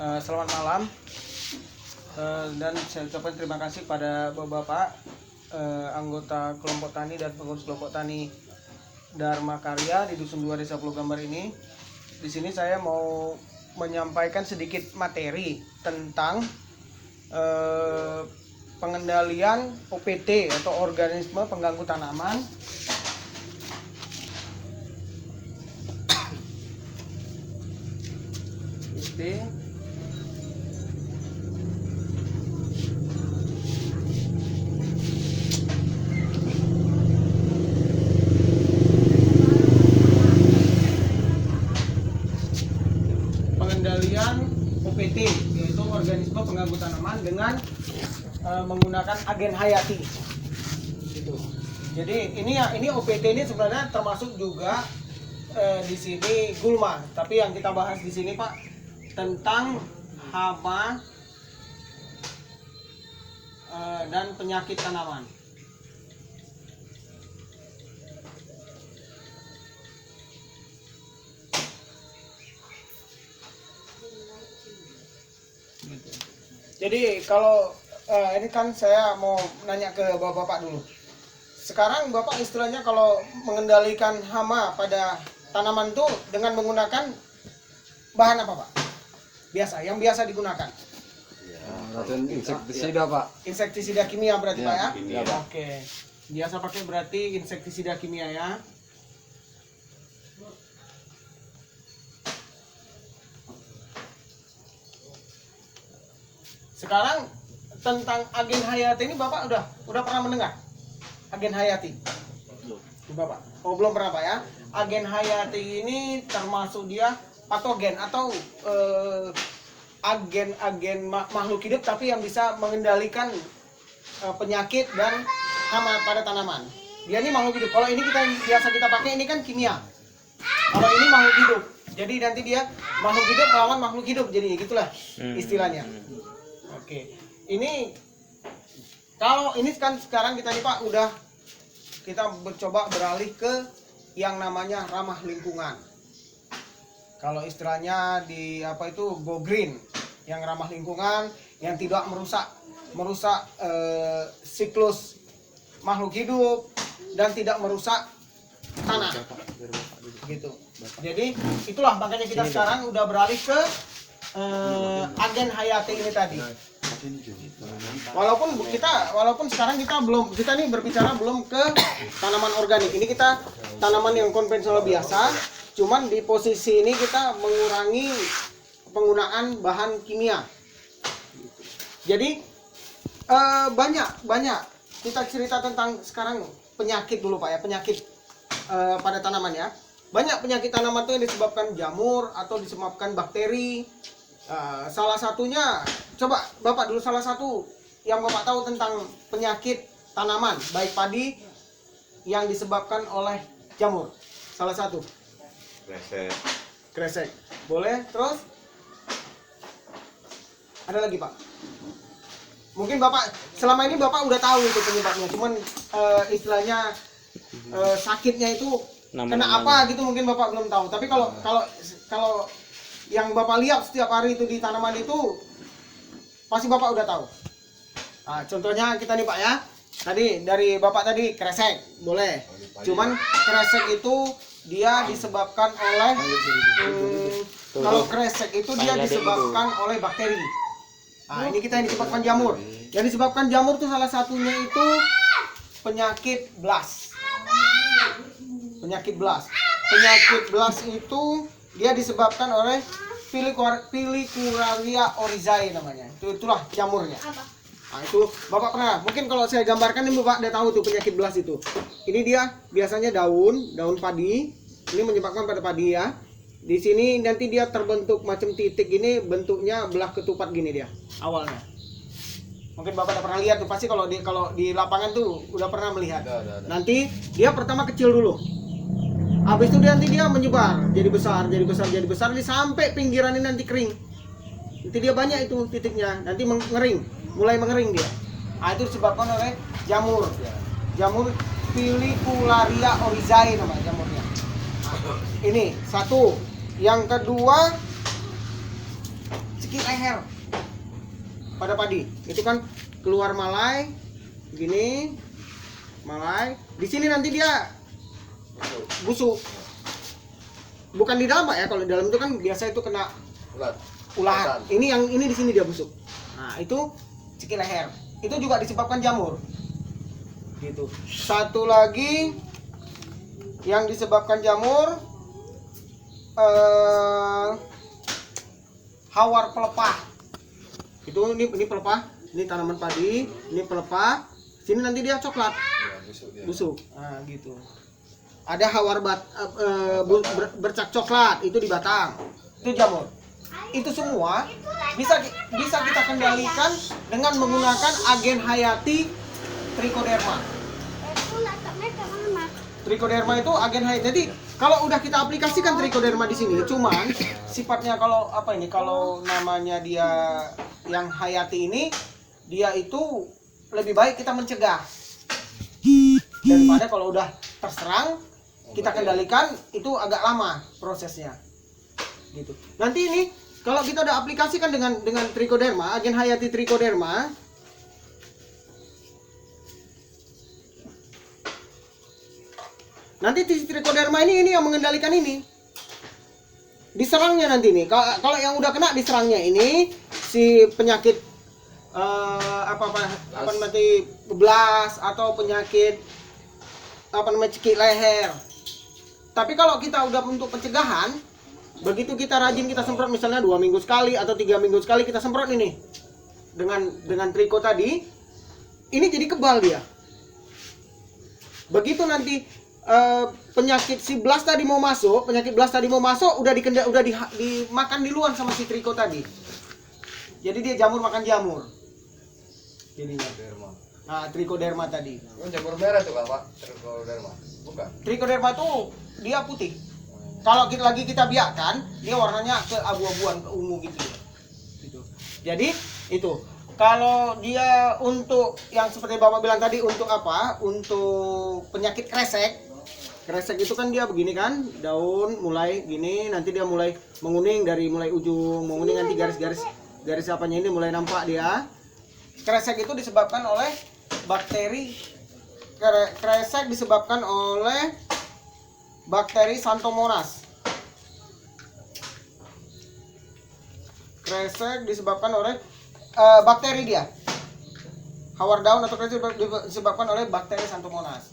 Selamat malam, dan saya ucapkan terima kasih pada Bapak anggota kelompok tani dan pengurus kelompok tani Dharma Karya di Dusun 2 Desa Pulau Gambar ini. Di sini saya mau menyampaikan sedikit materi tentang pengendalian OPT atau organisme pengganggu tanaman pengendalian OPT yaitu organisme pengganggu tanaman dengan menggunakan agen hayati gitu. Jadi ini OPT ini sebenarnya termasuk juga di sini gulma, tapi yang kita bahas di sini Pak tentang hama dan penyakit tanaman. Jadi kalau ini kan saya mau nanya ke bapak-bapak dulu. Sekarang bapak istilahnya kalau mengendalikan hama pada tanaman itu dengan menggunakan bahan apa Pak? Yang biasa digunakan. Racun insektisida Pak. Insektisida kimia berarti Pak ya? Kimia, Pak. Oke. Biasa pakai berarti insektisida kimia ya. Sekarang tentang agen hayati ini Bapak udah pernah mendengar? Agen hayati? Bapak? Oh belum pernah Pak ya? Agen hayati ini termasuk dia patogen atau agen-agen makhluk hidup tapi yang bisa mengendalikan penyakit dan hama pada tanaman. Dia ini makhluk hidup. Kalau ini biasa kita pakai ini kan kimia. Kalau ini makhluk hidup. Jadi nanti dia makhluk hidup melawan makhluk hidup. Jadi gitulah istilahnya. Oke. Ini kalau ini kan sekarang kita nih Pak kita coba beralih ke yang namanya ramah lingkungan. Kalau istilahnya di go green, yang ramah lingkungan, yang tidak merusak siklus makhluk hidup dan tidak merusak tanah. Gitu. Jadi itulah makanya kita sekarang udah beralih ke agen hayati ini tadi. Walaupun sekarang kita nih berbicara belum ke tanaman organik. Ini kita tanaman yang konvensional biasa. Cuman di posisi ini kita mengurangi penggunaan bahan kimia. Jadi banyak kita cerita tentang sekarang penyakit dulu Pak ya, penyakit pada tanaman ya. Banyak penyakit tanaman itu yang disebabkan jamur atau disebabkan bakteri. Salah satunya, coba Bapak dulu salah satu yang Bapak tahu tentang penyakit tanaman baik padi yang disebabkan oleh jamur. Salah satu. Kresek. Boleh, terus? Ada lagi Pak? Mungkin Bapak, selama ini Bapak udah tahu itu penyebabnya. Cuman istilahnya sakitnya itu kena apa gitu mungkin Bapak belum tahu. Tapi kalau yang Bapak lihat setiap hari itu di tanaman itu pasti Bapak udah tahu. Nah, contohnya kita nih Pak ya. Tadi dari Bapak tadi kresek, boleh. Cuman kresek itu dia disebabkan oleh kalau kresek itu dia disebabkan oleh bakteri. Nah, ini kita yang disebabkan jamur. Yang disebabkan jamur itu salah satunya itu penyakit blast. Penyakit blast. Penyakit blast itu dia disebabkan oleh Filicularia oryzae namanya. Itulah jamurnya. Nah, itu Bapak pernah. Mungkin kalau saya gambarkan ini Bapak udah tahu tuh penyakit blast itu. Ini dia biasanya daun padi. Ini menyebabkan pada padi ya. Di sini nanti dia terbentuk macam titik ini, bentuknya belah ketupat gini dia awalnya. Mungkin Bapak udah pernah lihat tuh, pasti kalau di lapangan tuh udah pernah melihat. Nanti dia pertama kecil dulu. Habis itu nanti dia menyebar, jadi besar, sampai pinggiran ini nanti kering. Nanti dia banyak itu titiknya, nanti mulai mengering dia. Nah, itu disebabkan oleh jamur. Jamur Filicularia oryzae namanya jamurnya. Nah, ini satu. Yang kedua, cekik leher pada padi. Itu kan keluar malai, gini, malai. Di sini nanti dia busuk. Bukan di dalam Pak ya, kalau di dalam itu kan biasa itu kena ulat. Ini di sini dia busuk. Nah itu cekik leher. Itu juga disebabkan jamur. Gitu. Satu lagi yang disebabkan jamur, hawar pelepah. Itu ini pelepah, ini tanaman padi, ini pelepah. Sini nanti dia coklat, busuk. Nah, gitu. Ada hawar bercak coklat, itu di batang. Itu jamur. Itu semua bisa kita kendalikan dengan menggunakan agen hayati Trichoderma. Trichoderma itu agen hayati. Jadi kalau udah kita aplikasikan Trichoderma di sini, cuman sifatnya kalau namanya dia yang hayati ini, dia itu lebih baik kita mencegah daripada kalau udah terserang kita kendalikan, itu agak lama prosesnya. Gitu. Nanti ini kalau kita udah aplikasikan dengan Trichoderma, agen hayati Trichoderma, nanti Trichoderma ini yang mengendalikan ini. Diserangnya nanti nih. Kalau yang udah kena diserangnya ini si penyakit mati beblas atau penyakit cekik leher. Tapi kalau kita udah untuk pencegahan, begitu kita rajin kita semprot misalnya 2 minggu sekali atau 3 minggu sekali kita semprot ini dengan triko tadi, ini jadi kebal dia. Begitu nanti penyakit si blas tadi mau masuk, udah dimakan duluan sama si triko tadi. Jadi dia jamur makan jamur. Jadinya. Nah, Trichoderma tadi. Jamur merah tuh Pak, Trichoderma. Bukan. Trichoderma tuh dia putih. Kalau kita biarkan, dia warnanya ke abu-abuan, ke ungu gitu. Jadi itu. Kalau dia untuk yang seperti Bapak bilang tadi, untuk apa? Untuk penyakit kresek. Kresek itu kan dia begini kan, daun mulai gini, nanti dia mulai menguning dari mulai ujung menguning, nanti garis apanya ini mulai nampak dia. Kresek itu disebabkan oleh bakteri. Kresek disebabkan oleh bakteri Xanthomonas. Kresek disebabkan oleh bakteri dia. Hawar daun atau kresek disebabkan oleh bakteri Xanthomonas.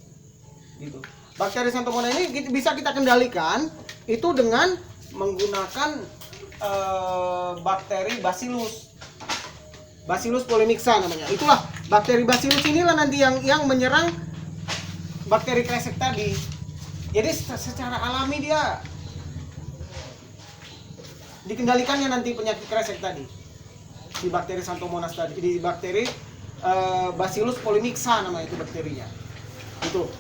Gitu. Bakteri Xanthomonas ini bisa kita kendalikan itu dengan menggunakan bakteri Bacillus polymixa namanya. Itulah bakteri Bacillus inilah nanti yang menyerang bakteri kresek tadi. Jadi secara alami dia dikendalikannya nanti penyakit kresek tadi. Di bakteri Xanthomonas tadi, di bakteri Bacillus polymixa namanya itu bakterinya.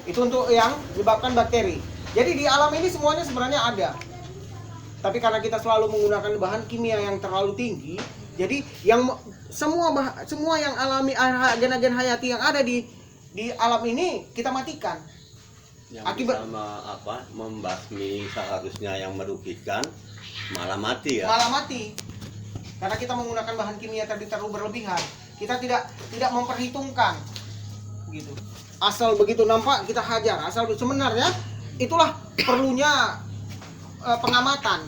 Itu untuk yang menyebabkan bakteri. Jadi di alam ini semuanya sebenarnya ada. Tapi karena kita selalu menggunakan bahan kimia yang terlalu tinggi, jadi yang semua yang alami agen-agen hayati yang ada di alam ini kita matikan. Yang akibat membasmi seharusnya yang merugikan malah mati ya. Malah mati. Karena kita menggunakan bahan kimia tadi terlalu berlebihan. Kita tidak memperhitungkan. Gitu. Asal begitu nampak kita hajar. Asal sebenarnya itulah perlunya pengamatan.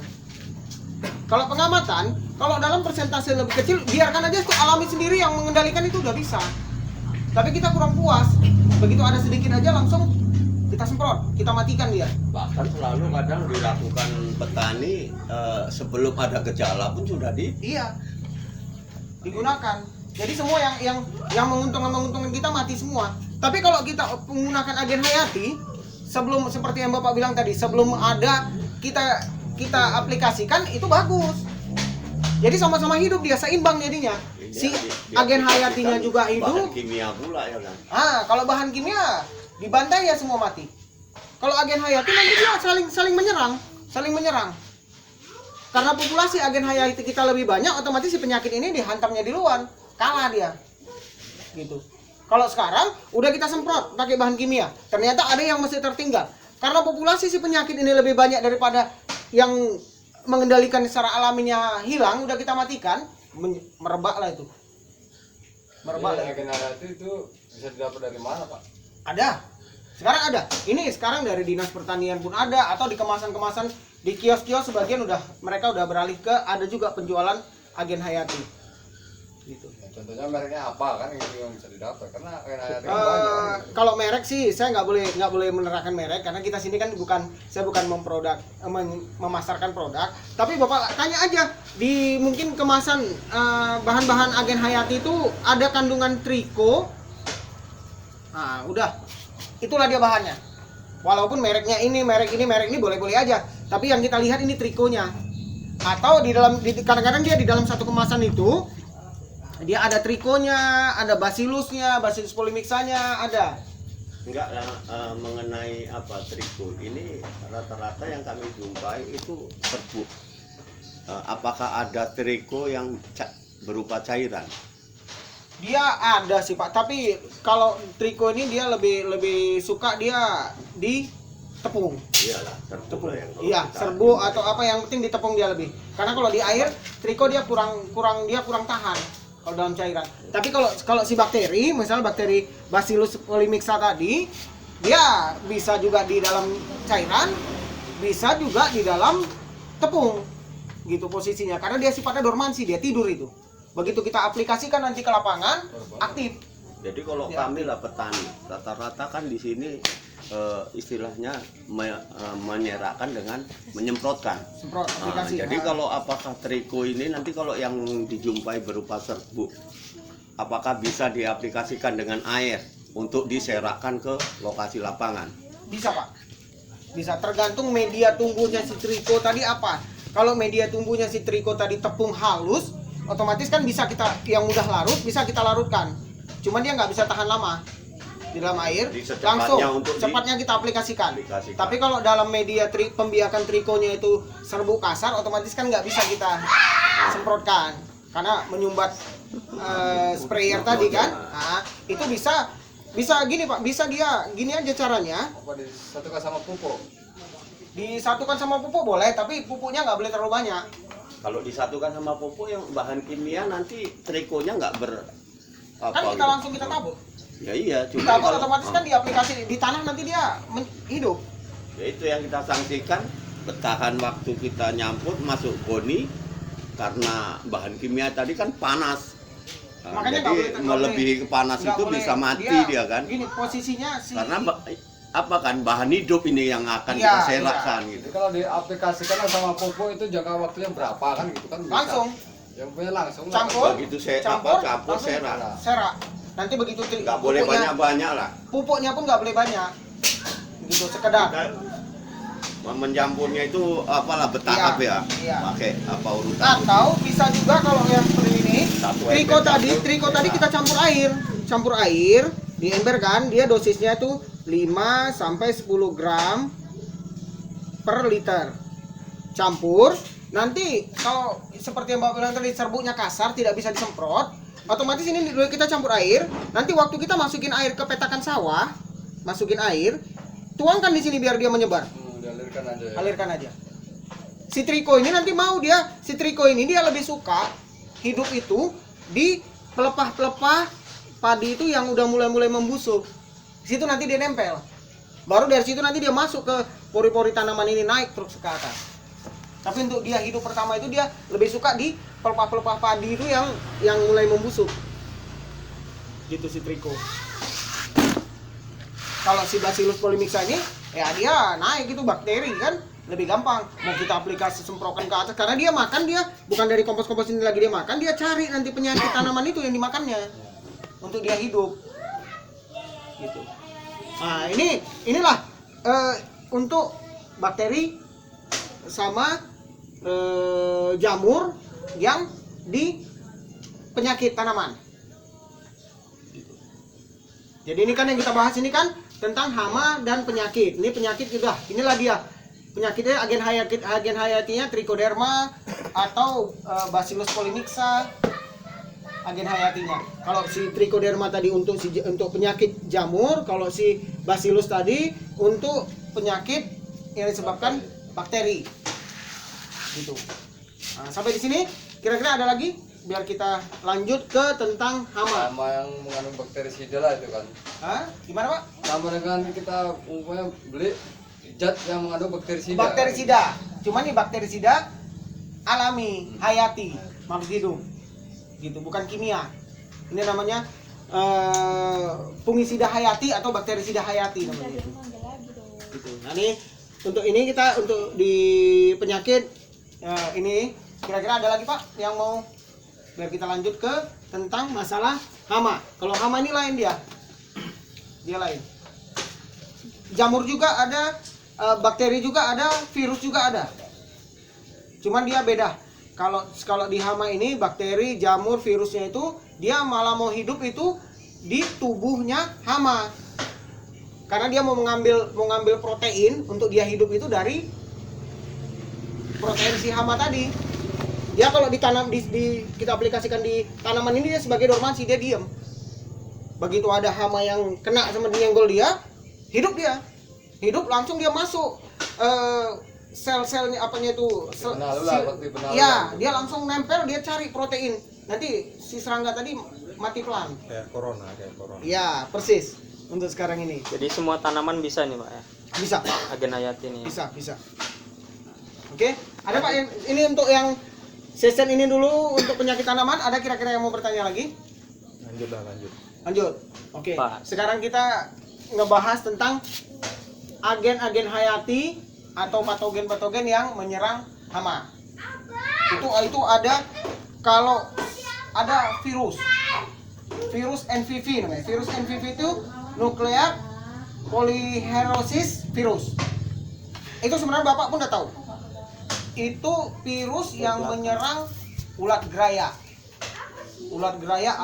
Kalau pengamatan, kalau dalam persentase lebih kecil, biarkan aja itu alami sendiri yang mengendalikan itu udah bisa. Tapi kita kurang puas. Begitu ada sedikit aja langsung kita semprot, kita matikan dia. Bahkan selalu kadang dilakukan petani sebelum ada gejala pun sudah digunakan. Jadi semua yang menguntungkan kita mati semua. Tapi kalau kita menggunakan agen hayati, sebelum seperti yang Bapak bilang tadi, sebelum ada kita aplikasikan itu bagus. Jadi sama-sama hidup dia, seimbang jadinya. Si agen hayatinya juga hidup. Bahan kimia pula ya kan. Kalau bahan kimia dibantai ya semua mati. Kalau agen hayati nanti dia saling menyerang. Karena populasi agen hayati kita lebih banyak, otomatis si penyakit ini dihantamnya di luar, kalah dia. Gitu. Kalau sekarang udah kita semprot pakai bahan kimia, ternyata ada yang masih tertinggal. Karena populasi si penyakit ini lebih banyak daripada yang mengendalikan secara alaminya hilang, udah kita matikan. merebak lah itu. Merebak lah. Agen hayati itu bisa didapat dari mana, Pak? Ada. Sekarang ada. Ini sekarang dari Dinas Pertanian pun ada, atau di kemasan-kemasan di kios-kios sebagian mereka udah beralih ke ada juga penjualan agen hayati. Gitu. Ya, contohnya mereknya apa kan yang bisa didapat? Karena agen hayati kan banyak. Kan? Kalau merek sih saya nggak boleh menerangkan merek karena kita sini kan saya bukan memasarkan produk. Tapi Bapak tanya aja di mungkin kemasan bahan-bahan agen hayati itu ada kandungan triko. Nah, udah. Itulah dia bahannya. Walaupun mereknya ini, merek ini boleh-boleh aja. Tapi yang kita lihat ini trikonya. Atau kadang-kadang dia di dalam satu kemasan itu dia ada trikonya, ada bacillus polymyxanya ada. Enggak mengenai apa triko ini rata-rata yang kami jumpai itu serbuk. Apakah ada triko yang berupa cairan? Dia ada sih Pak, tapi kalau triko ini dia lebih suka dia di tepung. Iyalah, Tepung. yang Iya, serbuk atau apa yang penting di tepung dia lebih. Karena kalau di air triko dia kurang tahan kalau dalam cairan. Tapi kalau si bakteri, misalnya bakteri Bacillus polymyxa tadi, dia bisa juga di dalam cairan, bisa juga di dalam tepung. Gitu posisinya. Karena dia sifatnya dormansi, dia tidur itu. Begitu kita aplikasikan nanti ke lapangan, aktif. Jadi kalau Ya. kami lah petani, rata-rata kan di sini istilahnya menyerahkan dengan menyemprotkan. Semprot Nah, aplikasi. jadi kalau apakah triko ini nanti kalau yang dijumpai berupa serbuk, apakah bisa diaplikasikan dengan air untuk diserahkan ke lokasi lapangan? Bisa Pak, bisa tergantung media tumbuhnya si triko tadi apa. Kalau media tumbuhnya si triko tadi tepung halus, otomatis kan bisa kita yang udah larut bisa kita larutkan. Cuman dia nggak bisa tahan lama di dalam air. Jadi secepatnya Langsung cepatnya kita aplikasikan. aplikasikan. Tapi kalau dalam media pembiakan trikonya itu serbuk kasar, otomatis kan nggak bisa kita semprotkan karena menyumbat sprayer tadi kan. Nah, itu bisa gini Pak, bisa dia gini aja caranya. Apa disatukan sama pupuk? Disatukan sama pupuk boleh, tapi pupuknya nggak boleh terlalu banyak. Kalau disatukan sama pupuk yang bahan kimia nanti trikonya nggak Kan kita langsung kita tabur. Ya iya, Kita cuma tabur otomatis kan diaplikasi di tanah, nanti dia hidup. ya itu yang kita sanksikan, bertahan waktu kita nyampur masuk goni karena bahan kimia tadi kan panas. Nah, Makanya nggak jadi boleh- melebihi ke panas nggak itu boleh, bisa mati dia kan. Gini posisinya Karena apa kan bahan hidup ini yang akan Iya, kita serahkan Jadi gitu. kalau diaplikasikan sama pupuk itu jangka waktunya berapa kan gitu kan? Bisa. langsung Yang punya langsung. lah. Campur. Begitu campur campur langsung serah. serak. Nanti begitu Nggak boleh banyak-banyak lah. pupuknya pun nggak boleh banyak. Gitu sekedar. Kita mencampurnya itu apalah bertahap Iya, ya. iya. Pakai apa urutan. Atau bisa juga kalau yang seperti ini, Satu triko ember tadi kita campur air, di ember kan, dia dosisnya tuh 5 sampai 10 gram per liter. Campur, nanti kalau seperti yang Mbak bilang tadi serbuknya kasar tidak bisa disemprot, otomatis ini dulu kita campur air, nanti waktu kita masukin air ke petakan sawah, masukin air, tuangkan di sini biar dia menyebar. Dialirkan aja ya. Alirkan aja. Si triko ini nanti si triko ini dia lebih suka hidup itu di pelepah-pelepah padi itu yang udah mulai membusuk. Di situ nanti dia nempel. Baru dari situ nanti dia masuk ke pori-pori tanaman ini, naik terus ke atas. Tapi untuk dia hidup pertama itu dia lebih suka di pelepah-pelepah padi itu yang mulai membusuk. Gitu si triko. Kalau si Bacillus polymyxa ini ya dia naik itu bakteri kan lebih gampang mau kita aplikasi semprotan ke atas karena dia bukan dari kompos-kompos ini lagi dia makan, dia cari nanti penyakit tanaman itu yang dimakannya untuk dia hidup gitu. Nah inilah untuk bakteri sama jamur yang di penyakit tanaman. Jadi ini kan yang kita bahas ini kan tentang hama dan penyakit. Ini penyakit juga. Inilah dia. Penyakitnya agen hayatinya Trichoderma atau Bacillus polymyxa agen hayatinya. Kalau si Trichoderma tadi untuk penyakit jamur, kalau si Bacillus tadi untuk penyakit yang disebabkan bakteri. Gitu. Nah, sampai di sini kira-kira ada lagi? biar kita lanjut ke tentang hama. Sama yang mengandung bakterisida lah itu kan. Hah? Gimana Pak? Sama dengan kita umpamanya beli zat yang mengandung bakterisida. Bakterisida. Cuman nih bakterisida alami, hayati, makhluk hidup. Gitu, bukan kimia. Ini namanya fungisida hayati atau bakterisida hayati namanya itu. Gitu. Nah, ini untuk ini kita untuk di penyakit ini kira-kira ada lagi Pak yang mau biar kita lanjut ke tentang masalah hama. Kalau hama ini lain dia lain. Jamur juga ada, bakteri juga ada, virus juga ada. Cuman dia beda. Kalau di hama ini bakteri, jamur, virusnya itu dia malah mau hidup itu di tubuhnya hama. Karena dia mau mengambil protein untuk dia hidup itu dari protein si hama tadi. Dia kalau ditanam kita aplikasikan di tanaman ini dia sebagai dormansi, dia diam. Begitu ada hama yang kena sama nyenggol dia, hidup langsung dia masuk sel-selnya apanya itu ya dia langsung nempel, dia cari protein, nanti si serangga tadi mati pelan Kayak corona. ya persis untuk sekarang ini. Jadi semua tanaman bisa nih Pak ya? Bisa Agen hayati nih. bisa oke. Ada Pak ini untuk yang session ini dulu untuk penyakit tanaman. Ada kira-kira yang mau bertanya lagi? Lanjut. Oke. Pak. Sekarang kita ngebahas tentang agen-agen hayati atau patogen-patogen yang menyerang hama. Itu ada kalau ada virus NVV namanya. Virus NVV itu nuclear polyherosis virus. Itu sebenarnya Bapak pun udah tahu. Itu virus yang menyerang ulat geraya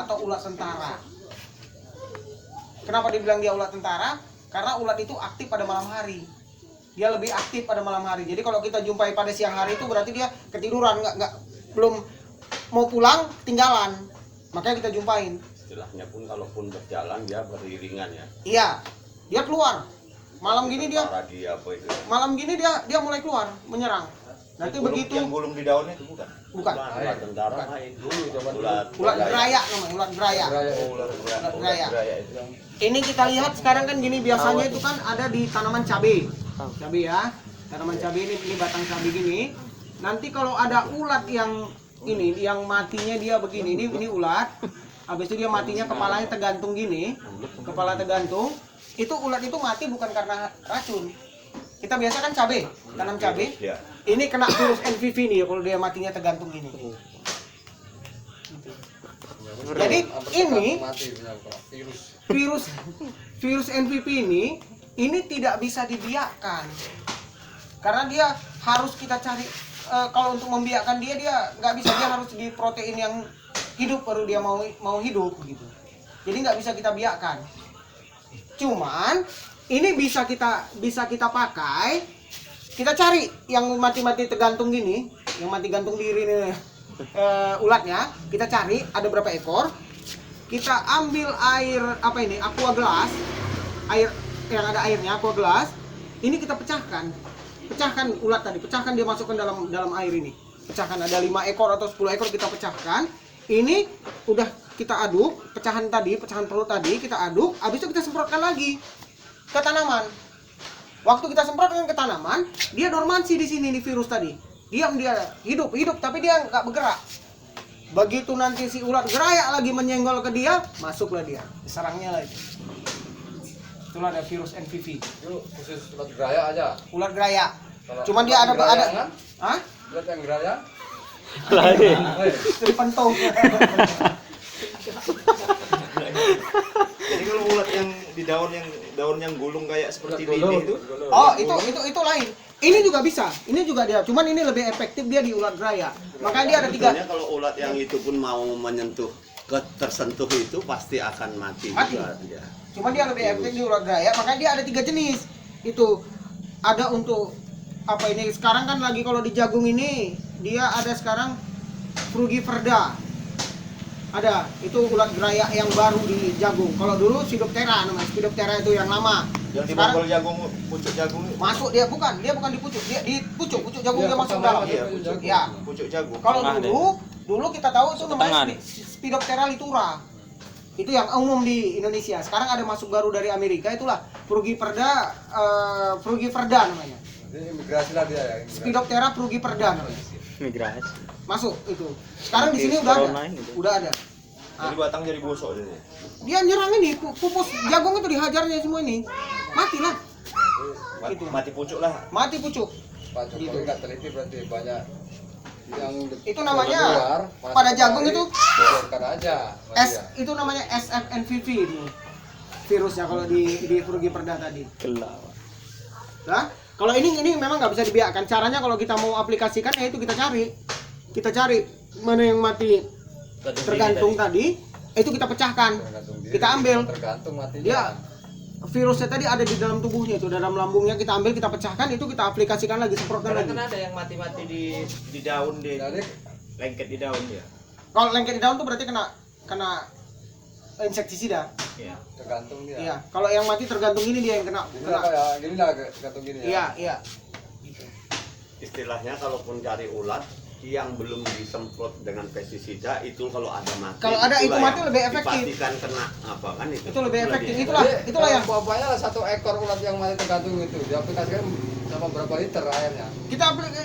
atau ulat tentara. Kenapa dibilang dia ulat tentara? Karena ulat itu aktif pada malam hari. Dia lebih aktif pada malam hari. Jadi kalau kita jumpai pada siang hari itu berarti dia ketiduran, belum mau pulang, tinggalan. Makanya kita jumpain. Istilahnya pun kalaupun berjalan dia beriringan ya. Iya, dia keluar. Malam gini dia mulai keluar menyerang. Nanti begitu yang gulung di daunnya itu bukan. Ulat tentara lain. Ulat geraya namanya, ulat geraya. Ulat geraya. Ini kita lihat sekarang kan gini, biasanya itu kan ada di tanaman cabai. Cabai ya. Tanaman cabai ini batang cabai gini. Nanti kalau ada ulat yang ini yang matinya dia begini, ini ulat. Habis itu dia matinya kepalanya tergantung gini. Kepala tergantung. Itu ulat itu mati bukan karena racun. Kita biasa kan cabai, tanam cabai. Ini kena virus NVV nih kalau dia matinya tergantung ini. Jadi ini virus NVV ini tidak bisa dibiarkan. Karena dia harus kita cari kalau untuk membiarkan dia nggak bisa, dia harus di protein yang hidup baru dia mau hidup gitu. Jadi nggak bisa kita biarkan. Cuman ini bisa kita pakai. Kita cari yang mati-mati tergantung gini, yang mati gantung diri nih ulatnya. Kita cari ada berapa ekor. Kita ambil air aqua gelas, air yang ada airnya aqua gelas. Ini kita pecahkan ulat tadi, pecahkan dia masukkan dalam air ini. Pecahkan ada 5 ekor atau 10 ekor kita pecahkan. Ini udah kita aduk, pecahan perut tadi kita aduk, habis itu kita semprotkan lagi ke tanaman. Waktu kita semprotkan ke tanaman, dia dormansi di sini di virus tadi. Diam, dia hidup tapi dia nggak bergerak. Begitu nanti si ulat geraya lagi menyenggol ke dia, masuklah dia, serangnya lagi. Itulah ada virus NVV. Itu khusus ulat geraya aja. Ulat geraya. Kalau Cuman dia ada kan? Hah? Ulat yang geraya? Lain. Itu pentung. Jadi kalau ulat yang di daun yang gulung kayak seperti ini itu, Oh, itu lain. Ini juga bisa. Ini juga dia. Cuman ini lebih efektif dia di ulat geraya. Makanya dia ada 3. Sebetulnya kalau ulat yang itu pun mau menyentuh tersentuh itu pasti akan mati. Juga dia. Cuma dia lebih efektif di ulat geraya. Makanya dia ada 3 jenis. Itu ada untuk apa ini? Sekarang kan lagi kalau di jagung ini dia ada sekarang Frugiverda. Ada, itu ulat geraya yang baru di jagung. Kalau dulu Spidoptera namanya, Spidoptera itu yang lama. yang Sekarang dibongkol jagung, pucuk jagung itu. masuk dia bukan di pucuk, dia di pucuk jagung dia masuk dalam. Iya, Ya. pucuk jagung. Kalau Ada. dulu Dulu kita tahu itu namanya Setengah. Spidoptera litura. Itu yang umum di Indonesia. Sekarang ada masuk baru dari Amerika, itulah Frugiperda namanya. Jadi imigrasi lah dia ya. imigrasi. Spidoptera frugiperda namanya. Migrasi. Masuk itu. Sekarang di sini Di udah ada. corona ini, Udah ada. Jadi batang jadi bosok jadi. Dia nyerang ini, pupus jagung itu dihajarnya semua ini. Matilah. Gitu. Mati pucuk lah. Mati pucuk. Pak Jokowi nggak teliti berarti banyak yang Itu namanya keluar, pada masuk jagung kemari, itu bocorkan aja sama dia. itu namanya SFNVV itu. Virusnya kalau di frugiperda tadi. Gelap. Nah, kalau ini memang nggak bisa dibiarkan. Caranya kalau kita mau aplikasikan ya itu kita cari mana yang mati tergantung tadi, itu kita pecahkan, Tergantung diri, kita ambil. tergantung matinya. Dia virusnya tadi ada di dalam tubuhnya itu, dalam lambungnya kita ambil, kita pecahkan, itu kita aplikasikan lagi, semprotkan Karena lagi. kan ada yang mati-mati di daun Jadi lengket di daun dia. Kalau lengket di daun tuh berarti kena insektisida. Iya. tergantung dia. Iya. Kalau yang mati tergantung ini dia yang kena. Gini lah kayak gini lah tergantung gini ya. Iya. Istilahnya kalaupun cari ulat yang belum disemprot dengan pestisida itu kalau ada mati. Kalau ada itu itulah mati yang lebih efektif. Dipastikan kena apa kan itu. Itu lebih efektif. dia. Itulah yang buahnya lah 1 ekor ulat yang mati tergantung itu. Diaplikasikan sama berapa liter airnya.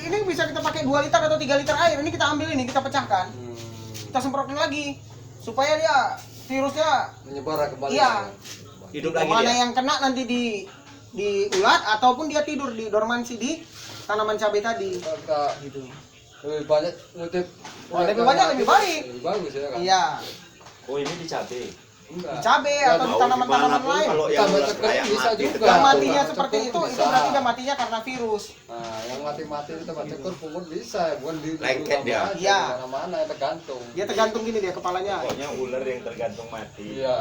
ini bisa kita pakai 2 liter atau 3 liter air. Ini kita ambil ini, kita pecahkan. Kita semprotin lagi supaya dia virusnya Menyebar kembali. Iya. Hidup lagi mana dia. yang kena nanti di ulat ataupun dia tidur di dormansi di tanaman cabai tadi. Kalau kita Gitu. lebih banyak ngutip. Lebih banyak lebih baik. Lebih bagus ya kan. Iya. Oh ini di cabai. Enggak. Di cabai Ya, atau di Mau tanaman-tanaman gimana pun lain. kalau Kita yang ulat baca kayak bisa mati juga. Yang tergantung. matinya Bisa. seperti itu Bisa. berarti dia matinya karena virus. Nah, yang mati-mati itu tempat cekur pungut bisa, bukan di Lengket rumah dia. aja, Iya. di mana-mana tergantung. Dia tergantung gini dia kepalanya. Pokoknya ular yang tergantung mati. Iya.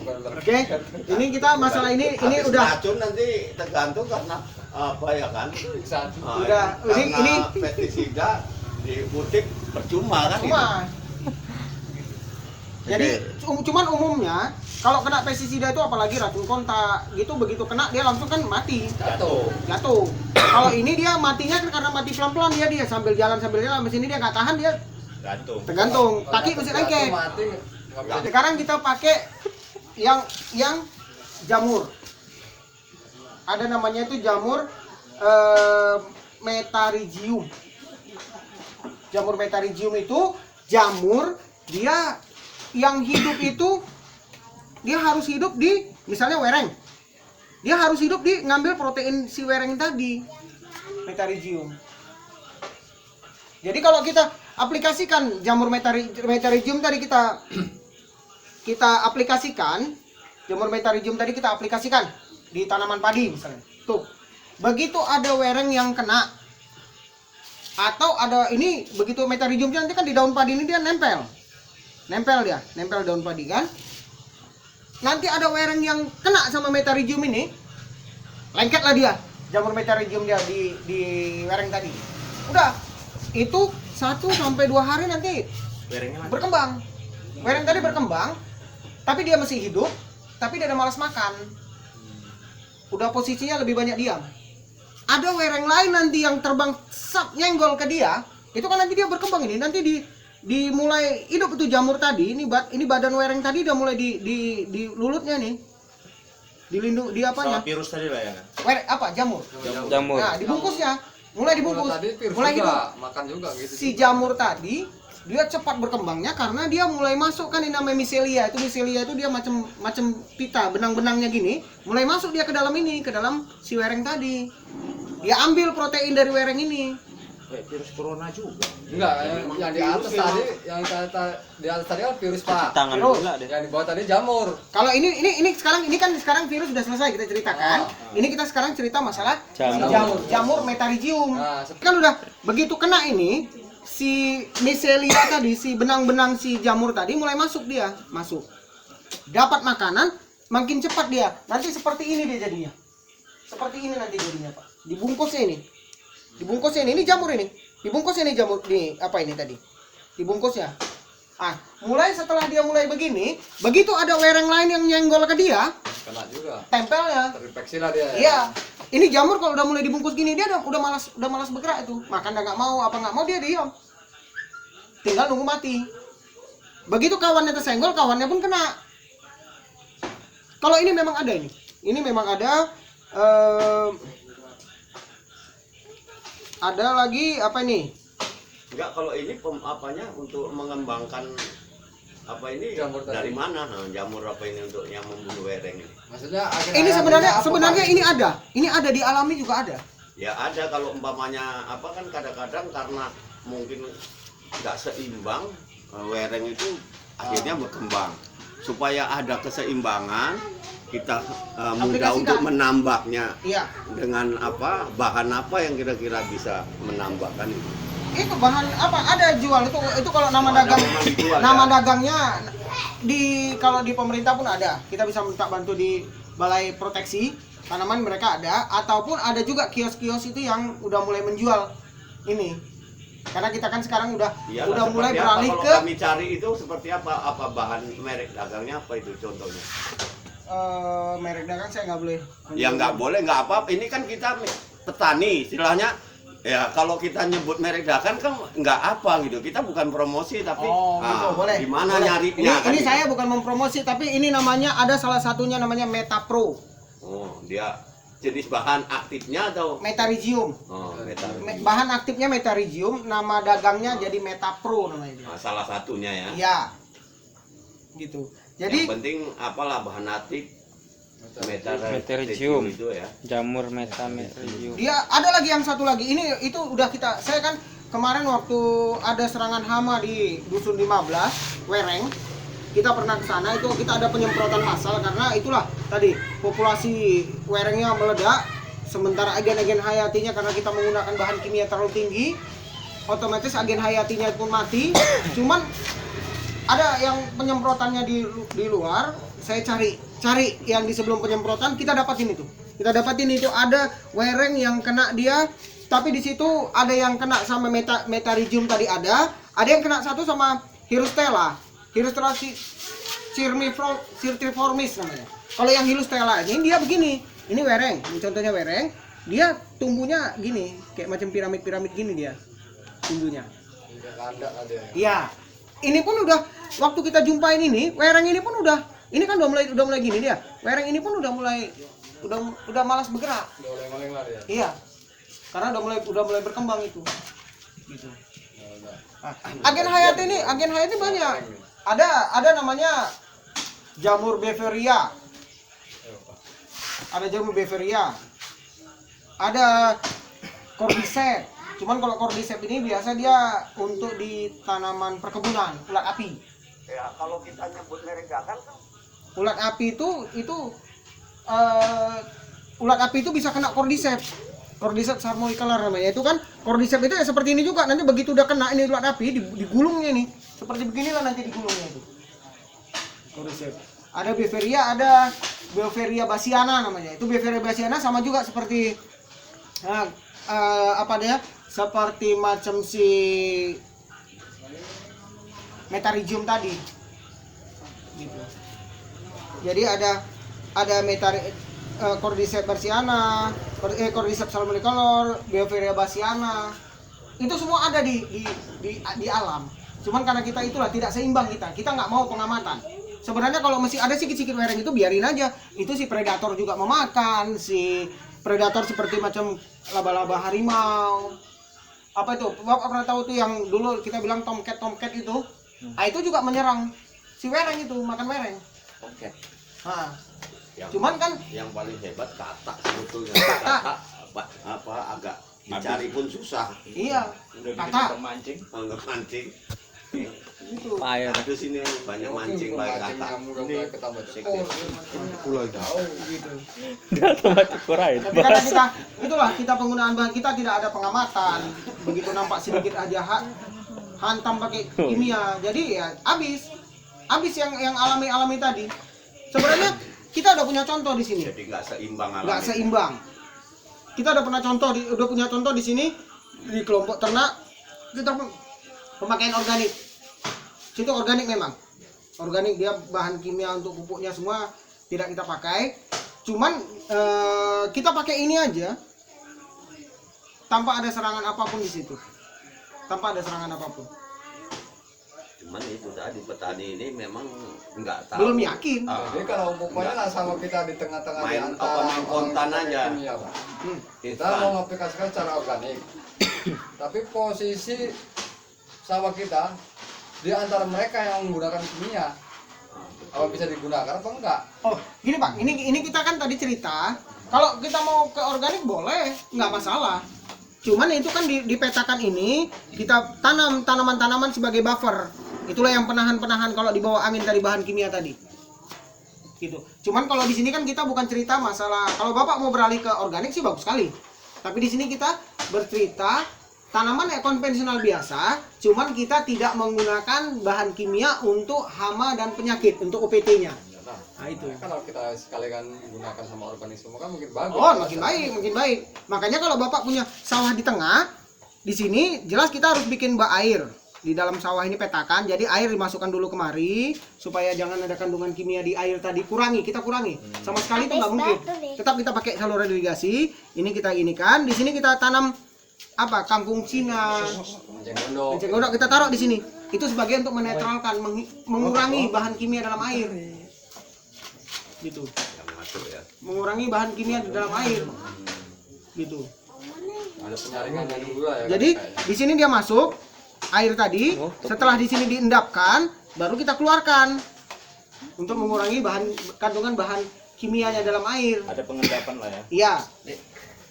Bukan Oke. Ini kita masalah ini Habis udah racun nanti tergantung karena apa ya kan? Pingsan. Udah, Karena ini- pestisida diputik percuma kan itu. cuma. Jadi cuman umumnya kalau kena pestisida itu apalagi racun kontak gitu, begitu kena dia langsung kan mati. Jatuh. Kalau ini dia matinya kan karena mati pelan-pelan dia sambil jalan sambil sini dia nggak tahan dia Gantung. tergantung. Kaki mesti lengket. Mati nggak bisa Sekarang kita pakai yang jamur. Ada namanya itu jamur Metarhizium. Jamur Metarhizium itu jamur dia yang hidup itu dia harus hidup di misalnya wereng. Dia harus hidup di ngambil protein si wereng tadi. Metarhizium. Jadi kalau kita aplikasikan jamur Metarhizium tadi kita aplikasikan jamur Metarhizium tadi kita aplikasikan di tanaman padi misalnya. Tuh. Begitu ada wereng yang kena atau ada ini begitu Metarhizium nanti kan di daun padi ini dia nempel daun padi kan. Nanti ada wereng yang kena sama Metarhizium ini, lengketlah dia jamur Metarhizium dia di wereng tadi. Udah, itu 1 sampai 2 hari nanti Werengnya mati. berkembang. Wereng tadi berkembang, tapi dia masih hidup, tapi dia ada malas makan. Udah posisinya lebih banyak diam. Ada wereng lain nanti yang terbang sap nyenggol ke dia, itu kan nanti dia berkembang ini, nanti dimulai hidup itu jamur tadi, ini badan wereng tadi udah mulai di lulutnya nih. Dilindung di apanya? Sama virus tadi lah ya kan. Jamur. Jamur. Nah, dibungkusnya. Mulai dibungkus. Tadi virus Mulai juga, hidup. makan juga gitu. Si jamur tadi dia cepat berkembangnya karena dia mulai masuk kan ini namanya micelia. Itu micelia itu dia macam pita, benang-benangnya gini, mulai masuk dia ke dalam si wereng tadi. Dia ambil protein dari wereng ini. Kayak virus corona juga. Enggak, yang di atas tadi, di atas tadi kan virus Pak. Tangan Virus. pula deh. Yang di bawah tadi jamur. Kalau ini kan sekarang virus sudah selesai kita ceritakan. Ini kita sekarang cerita masalah Jamur. jamur Metarhizium. Nah, Kan udah begitu kena ini si micelia tadi, si benang-benang si jamur tadi mulai masuk. Dapat makanan, makin cepat dia. Nanti seperti ini dia jadinya. Seperti ini nanti jadinya, Pak. Dibungkusnya ini jamur ini. Dibungkusnya ini jamur di apa ini tadi? Dibungkusnya. Mulai setelah dia mulai begini, begitu ada wereng lain yang nyenggol ke dia, kena juga. tempelnya. Terinfeksi lah dia. Iya. Ini jamur kalau udah mulai dibungkus gini dia udah malas bergerak itu. Makan udah nggak mau, dia diam. tinggal nunggu mati. Begitu kawannya tersenggol, kawannya pun kena. Kalau ini memang ada ini memang ada. Ada lagi apa ini? Enggak, kalau ini apanya untuk mengembangkan apa ini Jamur tadi. dari mana? Nah, jamur apa ini untuk yang membunuh wereng ini? Maksudnya agen Ini hayatinya apa, sebenarnya Pak? ini ada. Ini ada di alami juga ada. Ya ada, kalau umpamanya apa kan kadang-kadang karena mungkin nggak seimbang, wereng itu akhirnya berkembang. Supaya ada keseimbangan, kita mudah Aplikasikan. untuk menambahnya Iya. dengan apa, bahan apa yang kira-kira bisa menambahkan itu. Itu bahan apa? Ada jual itu kalau nama Oh, ada dagang. memang dijual, Nama ya? dagangnya kalau di pemerintah pun ada. Kita bisa minta bantu di Balai Proteksi Tanaman, mereka ada, ataupun ada juga kios-kios itu yang udah mulai menjual ini. Karena kita kan sekarang udah Iyalah, mulai seperti beralih apa? ke Kalau kami cari itu seperti apa? Apa bahan merek dagangnya apa itu contohnya? merek dagang saya nggak boleh. Ya nggak boleh, nggak apa-apa. Ini kan kita petani, istilahnya. Ya kalau kita nyebut merek dagang kan nggak apa gitu. Kita bukan promosi tapi Oh, gitu, boleh. gimana Boleh. nyarinya? kan Ini gitu. saya bukan mempromosi, tapi ini namanya ada salah satunya namanya Metapro, Oh, dia jenis bahan aktifnya atau? Metarhizium. Oh, metal. Bahan aktifnya Metarhizium, nama dagangnya jadi Metapro namanya dia. Nah, salah satunya ya. Iya. Gitu. Jadi Yang penting apalah bahan aktif Metarhizium. itu ya. Jamur metarhizium. dia ada lagi yang satu lagi. Ini itu udah saya kan kemarin waktu ada serangan hama di Dusun 15 Wereng, kita pernah ke sana, itu kita ada penyemprotan massal karena itulah tadi populasi werengnya meledak, sementara agen-agen hayatinya karena kita menggunakan bahan kimia terlalu tinggi, otomatis agen hayatinya pun mati. Cuman ada yang penyemprotannya di luar, saya cari yang di sebelum penyemprotan, kita dapatin itu ada wereng yang kena dia, tapi di situ ada yang kena sama Metarhizium tadi, ada yang kena satu sama Hirustella cirtriformis namanya. Kalau yang Hirustella ini dia begini, ini wereng, ini contohnya wereng, dia tumbuhnya gini, kayak macam piramid gini dia tumbuhnya. Landak ada ya. Iya. Ini pun udah waktu kita jumpain ini, wereng ini pun ini kan udah mulai gini dia. Wereng ini pun udah malas bergerak. Udah oleng-oleng lah dia. Iya. Karena udah mulai berkembang itu. Gitu. Nah, agen hayati banyak. Ada namanya jamur beveria. Ada jamur beveria. Ada cordyceps. Cuman kalau cordyceps ini biasa dia untuk di tanaman perkebunan, ulat api. Ya kalau kita nyebut merek dagang kan Ulat api itu ulat api itu bisa kena cordyceps. Cordyceps harmonicolor namanya. Itu kan cordyceps itu ya seperti ini juga. Nanti begitu udah kena ini ulat api, digulungnya nih. Seperti beginilah nanti digulungnya itu. Cordyceps. Ada beveria, ada Beveria bassiana namanya. Itu Beveria bassiana sama juga seperti seperti macam si Metarhizium tadi. Gitu. Jadi ada Cordyceps bassiana, Cordyceps salmonicolor, Beveria bassiana. Itu semua ada di alam. Cuman karena kita itulah tidak seimbang kita nggak mau pengamatan. Sebenarnya kalau masih ada sikit-sikit wereng itu biarin aja. Itu si predator juga memakan, si predator seperti macam laba-laba harimau. Apa itu? Bapak pernah tahu tuh yang dulu kita bilang tomcat itu? Ah, itu juga menyerang si wereng itu, makan wereng. oke. Nah, Yang, cuman kan yang paling hebat katak sebetulnya. Katak. Apa agak dicari pun susah. iya, kata mancing. Untuk mancing. gitu. Air. Ada sini banyak mancing pakai katak. Ini ketambah Gitu. Dia otomatis kurang. Tapi karena kita penggunaan bahan kita tidak ada pengamatan. Begitu nampak sedikit aja hantam pakai kimia. Jadi ya habis yang alami tadi. Sebenarnya kita udah punya contoh di sini. Jadi nggak seimbang alamnya. Nggak seimbang. Kita udah punya contoh di sini di kelompok ternak kita pemakaian organik. Situ organik memang. Organik dia bahan kimia untuk pupuknya semua tidak kita pakai. Cuman kita pakai ini aja tanpa ada serangan apapun di situ. Tanpa ada serangan apapun. cuman itu tadi petani ini memang nggak tahu. Belum yakin. Jadi kalau umpamanya sama kita di tengah-tengah di Main antara main kontan aja. kimia, Pak. Kita Instan. mau mengaplikasikan secara organik. Tapi posisi sawah kita di antara mereka yang menggunakan kimia, apa bisa digunakan apa enggak? Oh, gini Pak, ini kita kan tadi cerita, kalau kita mau ke organik boleh, nggak masalah. Cuman itu kan dipetakan ini kita tanam tanaman-tanaman sebagai buffer. Itulah yang penahan-penahan kalau dibawa angin dari bahan kimia tadi. Gitu. Cuman kalau di sini kan kita bukan cerita masalah kalau Bapak mau beralih ke organik sih bagus sekali. Tapi di sini kita bercerita tanaman konvensional biasa, cuman kita tidak menggunakan bahan kimia untuk hama dan penyakit untuk OPT-nya. Nah itu. Kalau kita sekalian gunakan sama organik semua kan mungkin bagus. Oh, makin baik, makin baik. Makanya kalau Bapak punya sawah di tengah, di sini jelas kita harus bikin bak air. Di dalam sawah ini petakan, jadi air dimasukkan dulu kemari supaya jangan ada kandungan kimia di air tadi. Kita kurangi. Sama sekali itu nggak mungkin. Tetap kita pakai saluran irigasi. Ini kita inikan. Di sini kita tanam apa? Kangkung Cina, enceng gondok kita taruh di sini. Itu sebagai untuk menetralkan, mengurangi bahan kimia dalam air. Gitu. Yang masuk ya. Mengurangi bahan kimia di dalam air. Gitu. Ada penyaringannya dulu lah ya. Jadi kan, kayaknya. di sini dia masuk air tadi, setelah di sini diendapkan, baru kita keluarkan untuk mengurangi kandungan bahan kimianya dalam air. Ada pengendapan lah ya. Iya,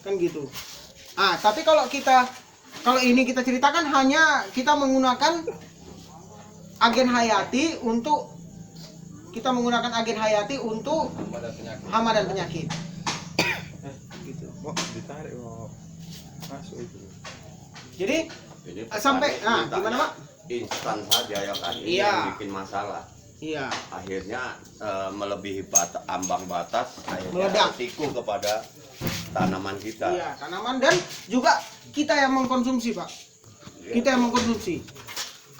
kan gitu. Ah, tapi kalau ini kita ceritakan hanya kita menggunakan agen hayati untuk hama dan penyakit. Mau ditarik mau masuk itu. Jadi Ini sampai petani gimana mintanya Pak? Instan saja ya kan. Ini Iya. yang bikin masalah. Iya. Akhirnya melebihi ambang batas, akhirnya Meledak. risiko kepada tanaman kita. Iya, tanaman dan juga kita yang mengkonsumsi, Pak. Kita yang mengkonsumsi.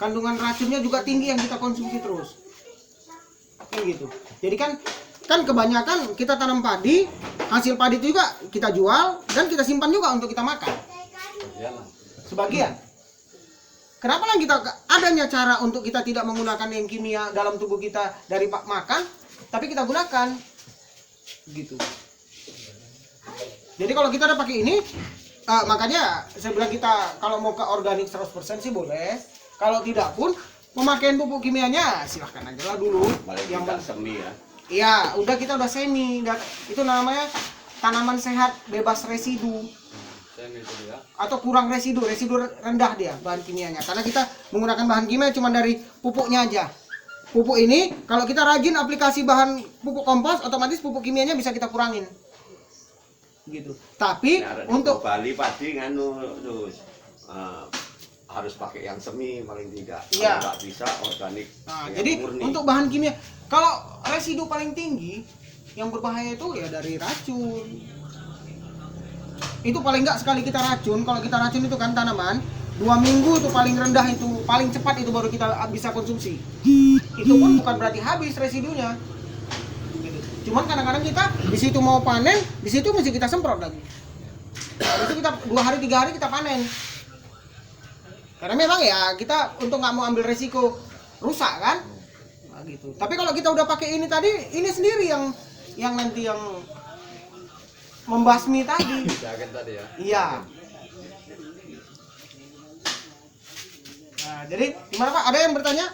Kandungan racunnya juga tinggi yang kita konsumsi terus. Kan gitu. Jadi kan kebanyakan kita tanam padi, hasil padi itu juga kita jual dan kita simpan juga untuk kita makan. Sebagian. Kenapa lah kita adanya cara untuk kita tidak menggunakan yang kimia dalam tubuh kita dari makan, tapi kita gunakan gitu. Jadi kalau kita udah pakai ini, makanya saya bilang kita kalau mau ke organik 100% sih boleh. Kalau tidak pun pemakaian pupuk kimianya silahkan aja lah dulu. Paling Yang tidak semi ya. Iya, kita udah semi. Itu namanya tanaman sehat bebas residu. Atau kurang residu rendah dia bahan kimianya. Karena kita menggunakan bahan kimia cuma dari pupuknya aja. Pupuk ini kalau kita rajin aplikasi bahan pupuk kompos, otomatis pupuk kimianya bisa kita kurangin. Gitu. Tapi Nah, untuk Bali pasti terus harus pakai yang semi paling tidak. Iya. Kalau nggak bisa organik. Nah, yang jadi murni. untuk bahan kimia, kalau residu paling tinggi yang berbahaya itu ya dari racun. Itu paling nggak sekali kita racun, kalau kita racun itu kan tanaman 2 minggu itu paling rendah, itu paling cepat itu baru kita bisa konsumsi. Itu pun bukan berarti habis residunya. Gitu. Cuman kadang-kadang kita di situ mau panen, di situ mesti kita semprot lagi. Habis itu kita 2 hari 3 hari kita panen. Karena memang ya kita untuk nggak mau ambil resiko rusak kan, nah, gitu. Tapi kalau kita udah pakai ini tadi, ini sendiri yang nanti yang membasmi tadi. Jagen tadi ya. Iya. Nah, jadi gimana Pak? Ada yang bertanya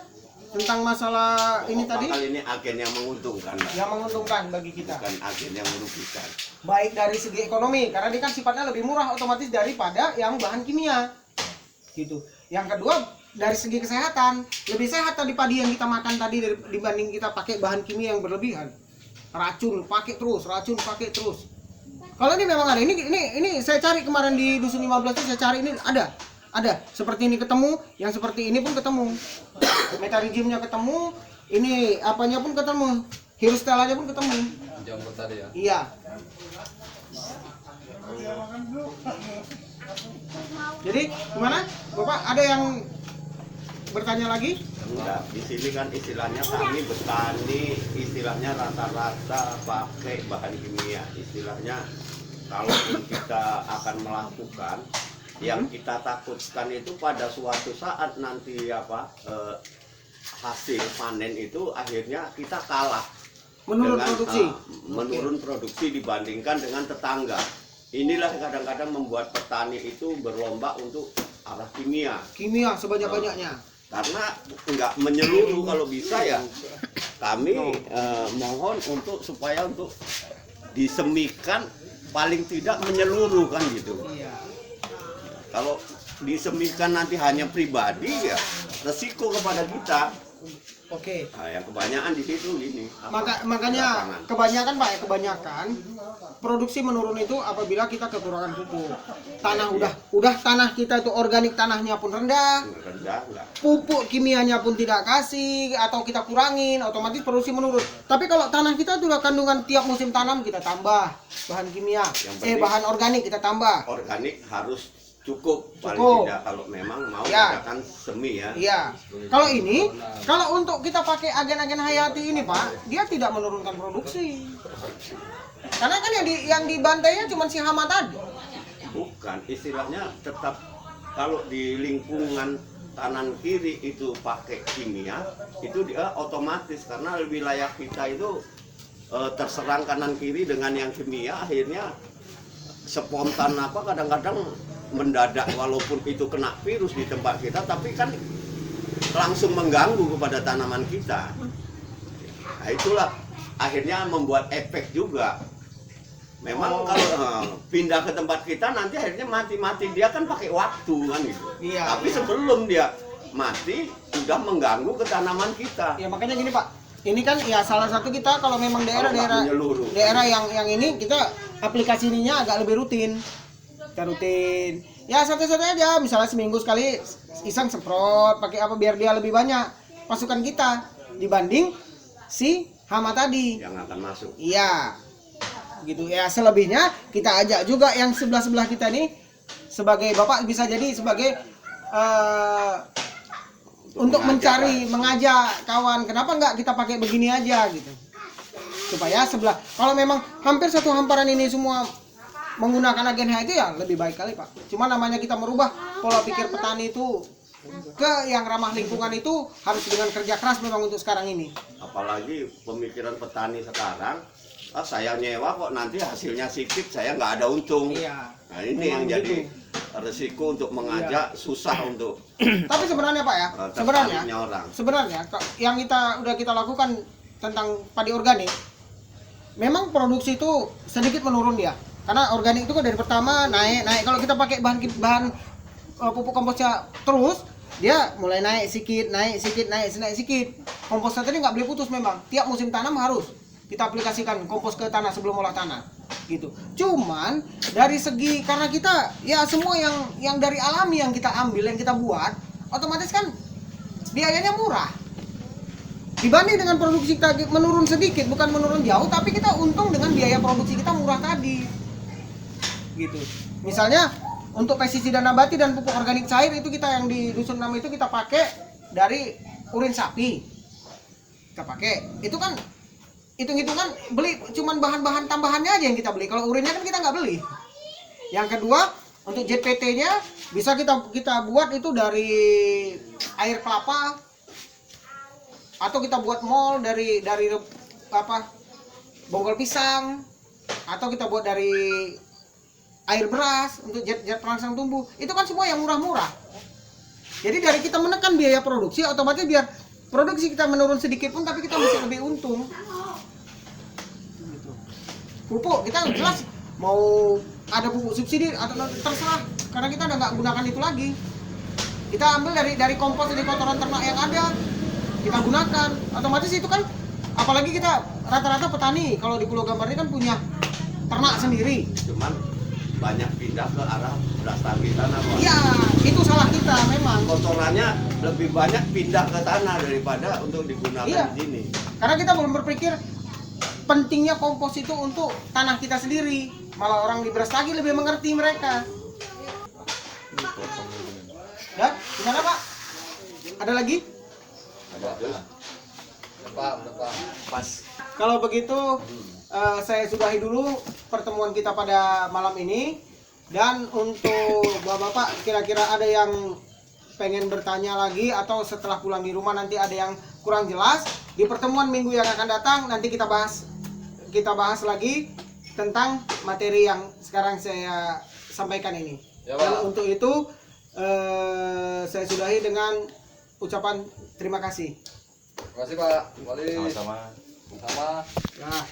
tentang masalah ini tadi? Bakal ini agen yang menguntungkan, Pak. Yang menguntungkan bagi kita. Bukan agen yang merugikan. Baik dari segi ekonomi, karena dia kan sifatnya lebih murah otomatis daripada yang bahan kimia. Gitu. Yang kedua, dari segi kesehatan, lebih sehat tadi padi yang kita makan tadi dibanding kita pakai bahan kimia yang berlebihan. Racun pakai terus. Kalau ini memang ada. Ini saya cari kemarin di Dusun 15 itu saya cari ini ada. Seperti ini ketemu, yang seperti ini pun ketemu. Metarhiziumnya ketemu, ini apanya pun ketemu. Hirustelanya pun ketemu. Jamur tadi ya. Iya. Jadi gimana, Bapak? Ada yang bertanya lagi? Enggak, di sini kan istilahnya kami petani, istilahnya rata-rata pakai bahan kimia. Istilahnya kalaupun kita akan melakukan, yang kita takutkan itu pada suatu saat nanti hasil panen itu akhirnya kita kalah Menurun dengan, produksi. menurun produksi dibandingkan dengan tetangga. Inilah kadang-kadang membuat petani itu berlomba untuk arah kimia, Kimia sebanyak-banyaknya. karena nggak menyeluruh. Kalau bisa ya kami mohon untuk supaya untuk disemikan paling tidak menyeluruh kan gitu. Iya. Kalau disemikan nanti hanya pribadi ya resiko kepada kita. Oke. Nah, yang kebanyakan di situ gini. Makanya lapangan. kebanyakan Pak ya, kebanyakan produksi menurun itu apabila kita kekurangan pupuk. Tanah udah tanah kita itu organik, tanahnya pun rendah, rendah enggak. pupuk kimianya pun tidak kasih atau kita kurangin, otomatis produksi menurun. Tapi kalau tanah kita sudah kandungan tiap musim tanam kita tambah bahan kimia, Yang penting- bahan organik kita tambah. Organik harus cukup, paling Cukup. tidak kalau memang mau Ya. adakan semi ya. Iya. Kalau ini, kalau untuk kita pakai agen-agen hayati ini Pak, dia tidak menurunkan produksi. Karena kan yang dibantainya cuma si hama tadi. Bukan, istilahnya tetap kalau di lingkungan kanan kiri itu pakai kimia, itu dia otomatis karena wilayah kita itu terserang kanan kiri dengan yang kimia, akhirnya spontan apa kadang-kadang mendadak, walaupun itu kena virus di tempat kita, tapi kan langsung mengganggu kepada tanaman kita. Nah, itulah akhirnya membuat efek juga. Memang kalau pindah ke tempat kita nanti akhirnya mati-mati, dia kan pakai waktu kan gitu. Iya, Tapi iya. sebelum dia mati sudah mengganggu ke tanaman kita. Ya makanya gini Pak, ini kan ya salah satu kita kalau memang Kalau nggak daerah-daerah menyeluruh. daerah yang ini kita aplikasinya agak lebih rutin. Kita rutin. Ya satu-satu aja, misalnya seminggu sekali iseng semprot, pakai apa biar dia lebih banyak pasukan kita dibanding si hama tadi. Yang akan masuk. Iya. Gitu ya, selebihnya kita ajak juga yang sebelah-sebelah kita nih sebagai Bapak bisa jadi sebagai untuk mencari, mengajak kawan, kenapa enggak kita pakai begini aja gitu. Supaya sebelah, kalau memang hampir satu hamparan ini semua menggunakan agen HI itu ya lebih baik kali Pak. Cuma namanya kita merubah pola pikir petani itu ke yang ramah lingkungan itu harus dengan kerja keras memang untuk sekarang ini. Apalagi pemikiran petani sekarang, saya nyewa kok nanti hasilnya sedikit, saya nggak ada untung. Iya. Nah ini Memang yang begitu. jadi resiko untuk mengajak, susah untuk Tapi sebenarnya Pak ya, tertariknya orang. sebenarnya yang kita lakukan tentang padi organik, memang produksi itu sedikit menurun dia. Karena organik itu kan dari pertama naik. Kalau kita pakai bahan pupuk komposnya terus, dia mulai naik sedikit. Komposnya tadi nggak boleh putus memang. Tiap musim tanam harus kita aplikasikan kompos ke tanah sebelum olah tanah. Gitu. Cuman dari segi karena kita ya semua yang dari alami yang kita ambil, yang kita buat, otomatis kan biayanya murah. Dibanding dengan produksi kita menurun sedikit, bukan menurun jauh, tapi kita untung dengan biaya produksi kita murah tadi. Gitu. Misalnya untuk pestisida nabati dan pupuk organik cair itu kita yang di dusun 6 itu kita pakai dari urin sapi. Kita pakai. Itu kan hitung-hitungan beli cuman bahan-bahan tambahannya aja yang kita beli. Kalau urinnya kan kita nggak beli. Yang kedua, untuk JPT-nya bisa kita buat itu dari air kelapa atau kita buat mol dari apa? Bonggol pisang atau kita buat dari air beras untuk zat perangsang tumbuh. Itu kan semua yang murah-murah. Jadi dari kita menekan biaya produksi, otomatis biar produksi kita menurun sedikit pun tapi kita masih lebih untung. Gitu. Pupuk kita jelas mau ada pupuk subsidi atau terserah, karena kita udah nggak gunakan itu lagi. Kita ambil dari kompos dari kotoran ternak yang ada, kita gunakan. Otomatis itu kan, apalagi kita rata-rata petani kalau di Pulau Gambar ini kan punya ternak sendiri. Cuman banyak pindah ke arah beras tangki tanah. Iya, itu salah kita memang. Kotorannya lebih banyak pindah ke tanah daripada untuk digunakan Iya. di sini. Karena kita belum berpikir pentingnya kompos itu untuk tanah kita sendiri. Malah orang di beras tangki lebih mengerti mereka. Ya, gimana Pak? Ada lagi? Udah Pak. Pas Kalau begitu saya sudahi dulu pertemuan kita pada malam ini. Dan untuk bapak-bapak kira-kira ada yang pengen bertanya lagi atau setelah pulang di rumah nanti ada yang kurang jelas, di pertemuan minggu yang akan datang nanti kita bahas lagi tentang materi yang sekarang saya sampaikan ini. Ya, Dan Pak. untuk itu saya sudahi dengan ucapan terima kasih. Terima kasih Pak Wali. Sama-sama. Sama. Nah,